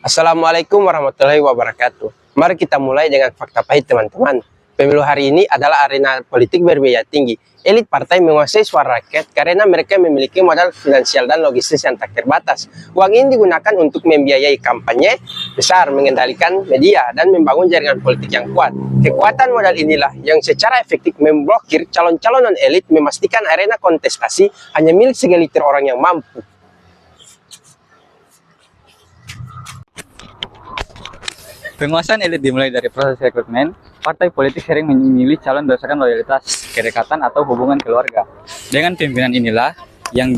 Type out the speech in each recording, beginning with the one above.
Assalamualaikum warahmatullahi wabarakatuh. Mari kita mulai dengan fakta pahit, teman-teman. Pemilu hari ini adalah arena politik berbiaya tinggi. Elit partai menguasai suara rakyat karena mereka memiliki modal finansial dan logistis yang tak terbatas. Uang ini digunakan untuk membiayai kampanye besar, mengendalikan media, dan membangun jaringan politik yang kuat. Kekuatan modal inilah yang secara efektif memblokir calon-calon non-elit, memastikan arena kontestasi hanya milik segelintir orang yang mampu. Penguasaan elit dimulai dari proses rekrutmen. Partai politik sering memilih calon berdasarkan loyalitas, kedekatan, atau hubungan keluarga. Dengan pimpinan inilah yang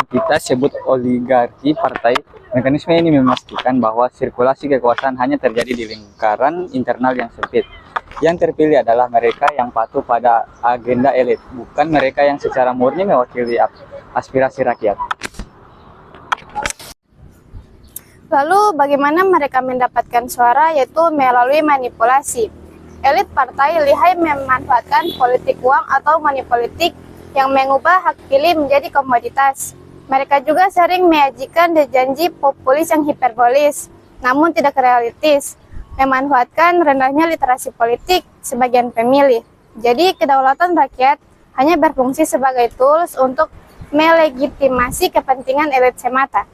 kita sebut oligarki partai. Mekanisme ini memastikan bahwa sirkulasi kekuasaan hanya terjadi di lingkaran internal yang sempit. Yang terpilih adalah mereka yang patuh pada agenda elit, bukan mereka yang secara murni mewakili aspirasi rakyat. Lalu bagaimana mereka mendapatkan suara, yaitu melalui manipulasi. Elit partai lihai memanfaatkan politik uang atau money politik yang mengubah hak pilih menjadi komoditas. Mereka juga sering menyajikan janji populis yang hiperbolis, namun tidak realistis, memanfaatkan rendahnya literasi politik sebagian pemilih. Jadi kedaulatan rakyat hanya berfungsi sebagai tools untuk melegitimasi kepentingan elit semata.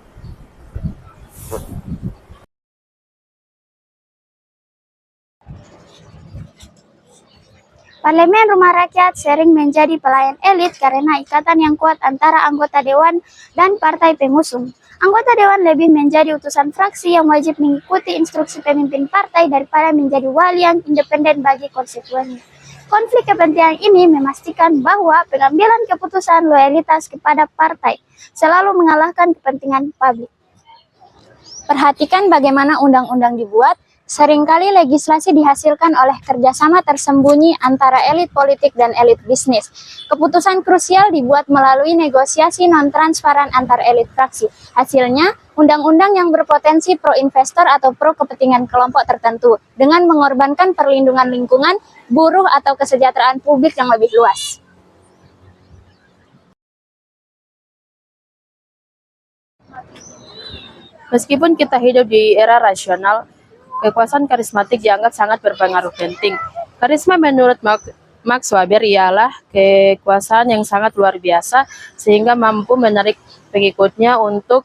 Parlemen Rumah Rakyat sering menjadi pelayan elit karena ikatan yang kuat antara anggota dewan dan partai pengusung. Anggota dewan lebih menjadi utusan fraksi yang wajib mengikuti instruksi pemimpin partai daripada menjadi wali yang independen bagi konstituennya. Konflik kepentingan ini memastikan bahwa pengambilan keputusan loyalitas kepada partai selalu mengalahkan kepentingan publik. Perhatikan bagaimana undang-undang dibuat. Seringkali legislasi dihasilkan oleh kerjasama tersembunyi antara elit politik dan elit bisnis. Keputusan krusial dibuat melalui negosiasi non-transparan antar elit fraksi. Hasilnya, undang-undang yang berpotensi pro-investor atau pro-kepentingan kelompok tertentu dengan mengorbankan perlindungan lingkungan, buruh, atau kesejahteraan publik yang lebih luas. Meskipun kita hidup di era rasional, kekuasaan karismatik dianggap sangat berpengaruh penting. Karisma menurut Max Weber ialah kekuasaan yang sangat luar biasa sehingga mampu menarik pengikutnya untuk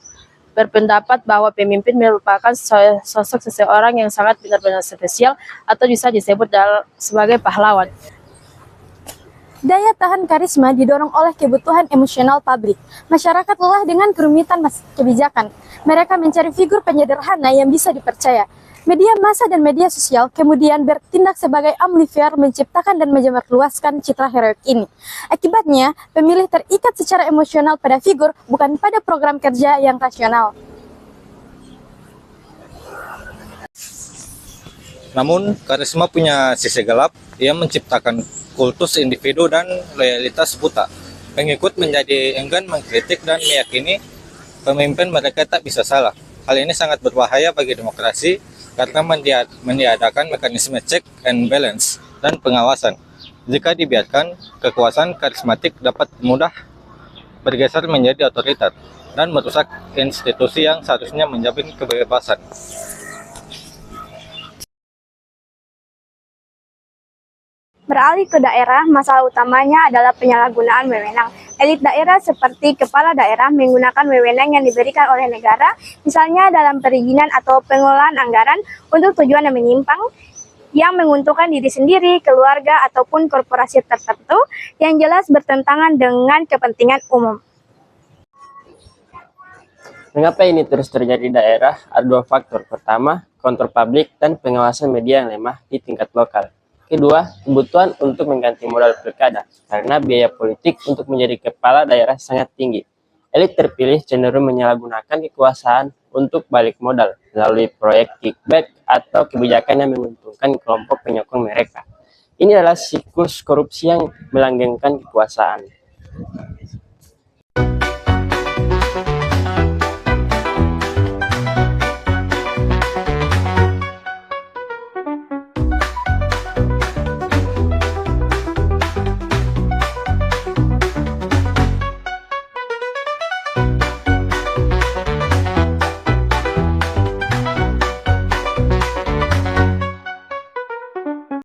berpendapat bahwa pemimpin merupakan sosok seseorang yang sangat benar-benar spesial atau bisa disebut sebagai pahlawan. Daya tahan karisma didorong oleh kebutuhan emosional publik. Masyarakat lelah dengan kerumitan kebijakan. Mereka mencari figur penyederhana yang bisa dipercaya. Media massa dan media sosial kemudian bertindak sebagai amplifier menciptakan dan menyebarluaskan citra heroik ini. Akibatnya, pemilih terikat secara emosional pada figur, bukan pada program kerja yang rasional. Namun, karisma punya sisi gelap. Ia menciptakan kultus individu dan loyalitas buta. Pengikut menjadi enggan mengkritik dan meyakini pemimpin mereka tak bisa salah. Hal ini sangat berbahaya bagi demokrasi karena meniadakan mekanisme check and balance dan pengawasan. Jika dibiarkan, kekuasaan karismatik dapat mudah bergeser menjadi otoriter dan merusak institusi yang seharusnya menjamin kebebasan. Beralih ke daerah, masalah utamanya adalah penyalahgunaan wewenang. Elit daerah seperti kepala daerah menggunakan wewenang yang diberikan oleh negara, misalnya dalam perizinan atau pengelolaan anggaran untuk tujuan yang menyimpang, yang menguntungkan diri sendiri, keluarga, ataupun korporasi tertentu yang jelas bertentangan dengan kepentingan umum. Mengapa ini terus terjadi di daerah? Ada dua faktor. Pertama, kontrol publik dan pengawasan media yang lemah di tingkat lokal. Kedua, kebutuhan untuk mengganti modal pilkada, karena biaya politik untuk menjadi kepala daerah sangat tinggi. Elit terpilih cenderung menyalahgunakan kekuasaan untuk balik modal melalui proyek kickback atau kebijakan yang menguntungkan kelompok penyokong mereka. Ini adalah siklus korupsi yang melanggengkan kekuasaan.